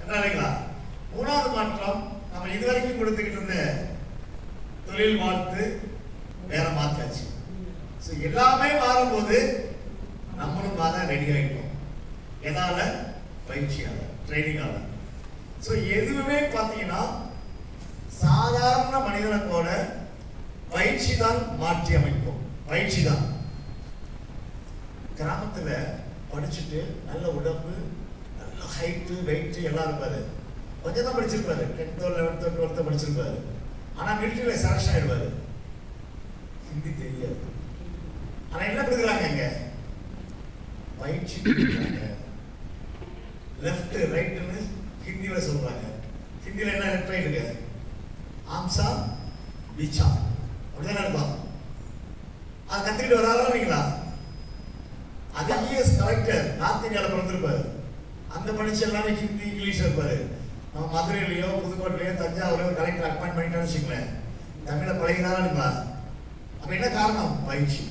இல்லைங்களா? மூணாவது மாற்றம், நம்ம இதுவரைக்கும் கொடுத்துக்கிட்டு இருந்த தொழில் வாழ்த்து வேற மாத்தாச்சு. எல்லாமே மாறும்போது நம்மளும் மாற ரெடி ஆகிட்டோம். எதால? பயிற்சியால, ட்ரைனிங்கால. எதுவுமே பார்த்தீங்கன்னா சாதாரண மனிதனை போல பயிற்சி தான் மாற்றி அமைப்போம். பயிற்சி தான். கிராமத்துல படிச்சுட்டு நல்ல உடம்பு, நல்ல ஹைட்டு, வெயிட் எல்லாம் இருப்பாரு. கொஞ்சம் தான் படிச்சிருப்பாரு, 10th 11th 12th படிச்சிருப்பாரு. ஆனா மிலிட்டரியில செலக்ஷன் ஆயிடுவாரு. ஹிந்தி தெரியாது. ஆனா என்ன கொடுக்குறாங்க? இங்க பயிற்சி கொடுக்குறாங்க. லெஃப்ட் ரைட்னு ஹிந்தியில சொல்றாங்க. ஹிந்தியில என்ன லெஃப்ட் ரைட்டுங்க? ஆம்சா பீச்சா அப்படிதானே இருப்பாங்க. அது கத்துக்கிட்டு வராங்களா? அது ஐஏஎஸ் கலெக்டர் நார்த் இந்தியாவில் பிறந்திருப்பாரு. அந்த படிச்சு எல்லாமே ஹிந்தி இங்கிலீஷ் இருப்பாரு. நம்ம மதுரையிலையோ புதுக்கோட்டையிலையோ தஞ்சாவூர்லையோ கலெக்டர் அப்பாயின்ட் பண்ணிட்டான்னு வச்சுங்களேன், தமிழை பழகினாலும். அப்ப என்ன காரணம்? பயிற்சி.